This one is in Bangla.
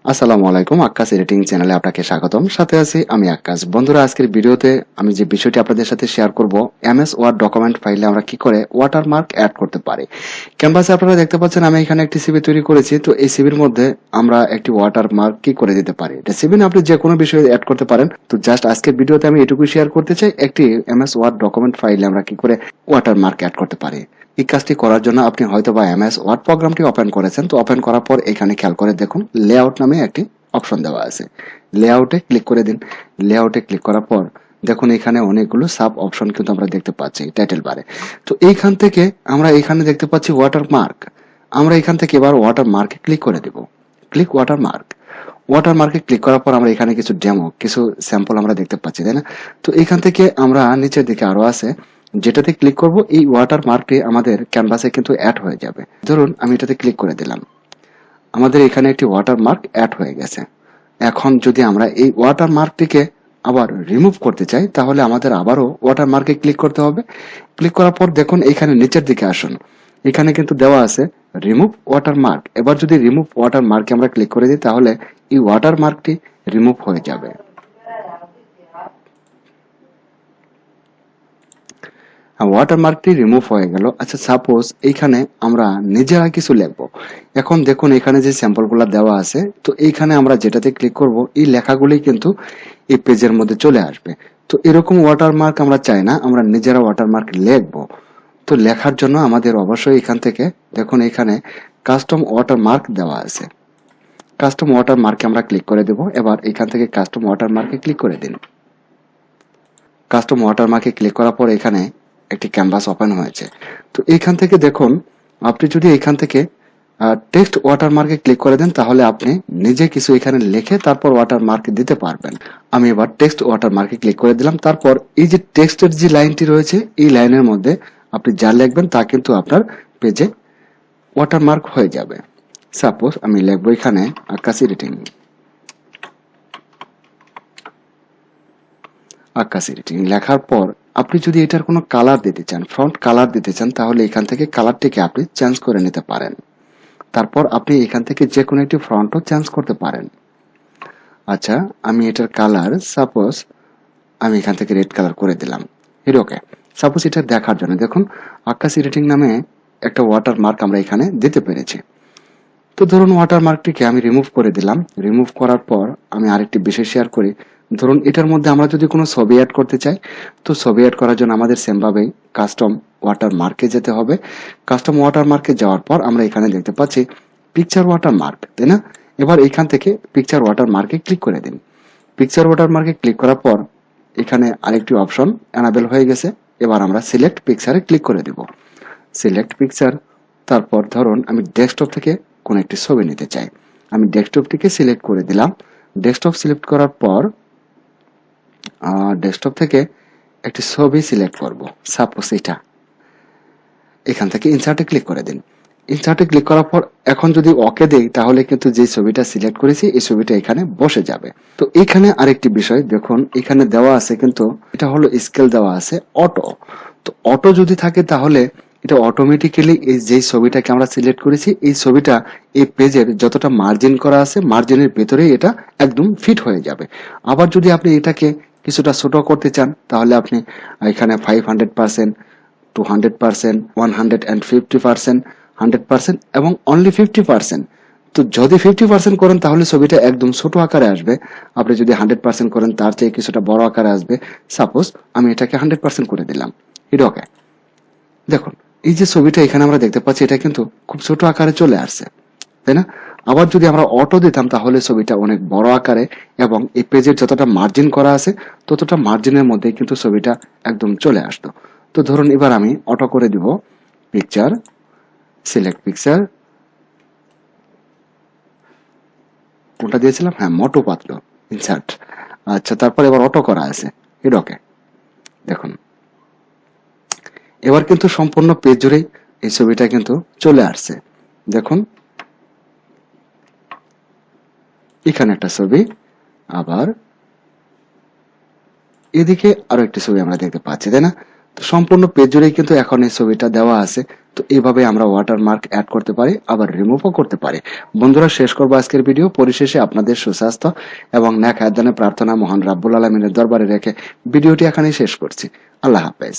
আসসালামু আলাইকুম, আক্কাস এডিটিং চ্যানেলে আপনাকে স্বাগতম। সাথে আছি আমি আক্কাস। বন্ধুরা, আজকের ভিডিওতে আমি যে বিষয়টি আপনাদের সাথে শেয়ার করব, এমএস ওয়ার্ড ডকুমেন্ট ফাইলে আমরা কি করে ওয়াটারমার্ক অ্যাড করতে পারি। ক্যানভাসে আপনারা দেখতে পাচ্ছেন আমি এখানে একটি সিভি তৈরি করেছি। তো এই সিভির মধ্যে আমরা একটি ওয়াটারমার্ক কি করে দিতে পারি। এটা সিভি আপনি যে কোনো বিষয়ে অ্যাড করতে পারেন। তো জাস্ট আজকের ভিডিওতে আমি এটুকু শেয়ার করতে চাই, একটি এমএস ওয়ার্ড ডকুমেন্ট ফাইলে আমরা কি করে ওয়াটারমার্ক অ্যাড করতে পারি। এই কাজটি করার জন্য আপনি হয়তো বা এমএস ওয়ার্ড প্রোগ্রামটি ওপেন করেছেন। তো ওপেন করার পর এখানে খেয়াল করে দেখুন, লেআউট নামে একটি অপশন দেওয়া আছে। লেআউটে ক্লিক করে দিন। লেআউটে ক্লিক করার পর দেখুন এখানে অনেকগুলো সাব অপশন কিন্তু আমরা দেখতে পাচ্ছি টাইটেল বারে। তো এইখান থেকে আমরা এখানে দেখতে পাচ্ছি ওয়াটারমার্ক। আমরা এখান থেকে এবার ওয়াটারমার্কে ক্লিক করে দেব। Click watermark. ওয়াটারমার্কে ক্লিক করার পর আমরা এখানে কিছু ডেমো, কিছু স্যাম্পল আমরা দেখতে পাচ্ছি, তাই না? তো এখান থেকে আমরা নিচের দিকে আরো আছে, যেটাতে ক্লিক করব এই ওয়াটারমার্কটি আমাদের ক্যানভাসে কিন্তু অ্যাড হয়ে যাবে। ধরুন আমি এটাতে ক্লিক করে দিলাম, আমাদের এখানে একটি ওয়াটারমার্ক অ্যাড হয়ে গেছে। এখন যদি আমরা এই ওয়াটারমার্কটিকে আবার রিমুভ করতে চাই, তাহলে আমাদের আবারও ওয়াটারমার্কে ক্লিক করতে হবে। ক্লিক করার পর দেখুন এখানে নিচের দিকে আসুন, এখানে কিন্তু দেওয়া আছে রিমুভ ওয়াটারমার্ক। এবার যদি রিমুভ ওয়াটারমার্কে আমরা ক্লিক করে দিই, তাহলে এই ওয়াটারমার্কটি রিমুভ হয়ে যাবে। ওয়াটারমার্কটি রিমুভ হয়ে গেল। আচ্ছা, সাপোজ এইখানে আমরা নিজেরা কিছু লিখবো। এখন দেখুন এখানে যে স্যাম্পলগুলো দেওয়া আছে, তো এইখানে আমরা যেটাতে ক্লিক করব এই লেখাগুলি কিন্তু এই পেজের মধ্যে চলে আসবে। তো এরকম ওয়াটারমার্ক আমরা চাই না, আমরা নিজেরা ওয়াটারমার্ক লিখবো। তো লেখার জন্য আমাদের অবশ্যই এখান থেকে দেখুন এখানে কাস্টম ওয়াটারমার্ক দেওয়া আছে। কাস্টম ওয়াটারমার্কে আমরা ক্লিক করে দেব। এবার এখান থেকে কাস্টম ওয়াটারমার্কে ক্লিক করে দিন। কাস্টম ওয়াটারমার্কে ক্লিক করার পর এখানে একটি ক্যানভাস ওপেন হয়েছে। তো এইখান থেকে দেখুন, আপনি যদি এখান থেকে টেক্সট ওয়াটারমার্কে ক্লিক করে দেন, তাহলে আপনি নিজে কিছু এখানে লিখে তারপর ওয়াটারমার্ক দিতে পারবেন। আমি এবার টেক্সট ওয়াটারমার্কে ক্লিক করে দিলাম। তারপর এই যে টেক্সটের যে লাইনটি রয়েছে, এই লাইনের মধ্যে আপনি যা লিখবেন তা কিন্তু আপনার পেজে ওয়াটারমার্ক হয়ে যাবে। সাপোজ আমি লিখবো এখানে আক্কাস এডিটিং। আক্কাস এডিটিং লেখার পর আপনি যদি এটার কোনো কালার দিতে চান, ফ্রন্ট কালার দিতে চান, তাহলে এখান থেকে কালারটিকে আপনি চেঞ্জ করে নিতে পারেন। তারপর আপনি এখান থেকে যে কোনো একটি ফ্রন্টও চেঞ্জ করতে পারেন। আচ্ছা, আমি এটার কালার সাপোজ আমি এখান থেকে রেড কালার করে দিলাম। ওকে। সাপোজ এটা দেখার জন্য দেখুন আক্কাস এডিটিং নামে একটা ওয়াটারমার্ক আমরা এখানে দিতে পেরেছি। তো ধরুন ওয়াটারমার্কটিকে আমি রিমুভ করে দিলাম। রিমুভ করার পর আমি আরেকটি বিষয় শেয়ার করি। ধরুন এটার মধ্যে আমরা যদি কোনো ছবি অ্যাড করতে চাই, তো ছবি অ্যাড করার জন্য আমাদের সেমভাবেই কাস্টম ওয়াটারমার্কে যেতে হবে। কাস্টম ওয়াটারমার্কে যাওয়ার পর আমরা এখানে দেখতে পাচ্ছি পিকচার ওয়াটারমার্ক, তাই না? এবার এখান থেকে পিকচার ওয়াটারমার্কে ক্লিক করে দিন। পিকচার ওয়াটারমার্কে ক্লিক করার পর এখানে আরেকটি অপশন এনাবেল হয়ে গেছে। এবার আমরা সিলেক্ট পিকচারে ক্লিক করে দিব। Select picture. তারপর ধরুন আমি ডেস্কটপ থেকে কোন একটি ছবি নিতে চাই, আমি ডেস্কটপটিকে সিলেক্ট করে দিলাম। ডেস্কটপ সিলেক্ট করার পর ডেস্কটপ থেকে একটি ছবি সিলেক্ট করব, সাপোজ এটা। এখান থেকে ইনসার্টে ক্লিক করে দিন। ইনসার্টে ক্লিক করার পর এখন যদি ওকে দেই, তাহলে কিন্তু যে ছবিটা সিলেক্ট করেছি এই ছবিটা এখানে বসে যাবে। তো এখানে আরেকটি বিষয় দেখুন, এখানে দেওয়া আছে কিন্তু এটা হলো স্কেল দেওয়া আছে অটো। তো অটো যদি থাকে তাহলে এটা অটোমেটিক্যালি এই যে ছবিটাকে আমরা সিলেক্ট করেছি এই ছবিটা এই পেজের যতটা মার্জিন করা আছে মার্জিনের ভেতরেই এটা একদম ফিট হয়ে যাবে। আবার যদি আপনি এটাকে কিছুটা ছোট করতে চান, তাহলে আপনি এখানে 500%, 200%, 150%, 100% এবং অনলি 50%। তো যদি 50% করেন তাহলে ছবিটা একদম ছোট আকারে আসবে। আপনি যদি 100% করেন তার চেয়ে কিছুটা বড় আকারে আসবে। সাপোজ আমি এটাকে 100% করে দিলাম। এটা ওকে। দেখুন এই যে ছবিটা এখানে আমরা দেখতে পাচ্ছি এটা কিন্তু খুব ছোট আকারে চলে আসছে, তাই না? আবার যদি আমরা অটো দিতাম তাহলে ছবিটা অনেক বড় আকারে এবং এই পেজের যতটা মার্জিন করা আছে ততটা মার্জিনের মধ্যে কিন্তু ছবিটা একদম চলে আসতো। তো ধরুন এবার আমি অটো করে দিব পিকচার, সিলেক্ট পিকচার, কোনটা দিয়েছিলাম, হ্যাঁ মোটো পাত্র, ইনসার্ট। আচ্ছা, তারপর এবার অটো করা আছে, এটা ওকে। দেখুন এবার কিন্তু সম্পূর্ণ পেজ জুড়েই এই ছবিটা কিন্তু চলে আসছে। দেখুন এখানে একটা ছবি, আবার এদিকে আরো একটি ছবি আমরা দেখতে পাচ্ছি, তাই না? তো সম্পূর্ণ পেজ জুড়েই কিন্তু এখন এই ছবিটা দেওয়া আছে। তো এইভাবে আমরা ওয়াটারমার্ক অ্যাড করতে পারি, আবার রিমুভও করতে পারি। বন্ধুরা, শেষ করবো আজকের ভিডিও। পরিশেষে আপনাদের সুস্বাস্থ্য এবং নেক হায়াত দানের প্রার্থনা মহান রাব্বুল আলামিনের দরবারে রেখে ভিডিওটি এখানেই শেষ করছি। আল্লাহ হাফেজ।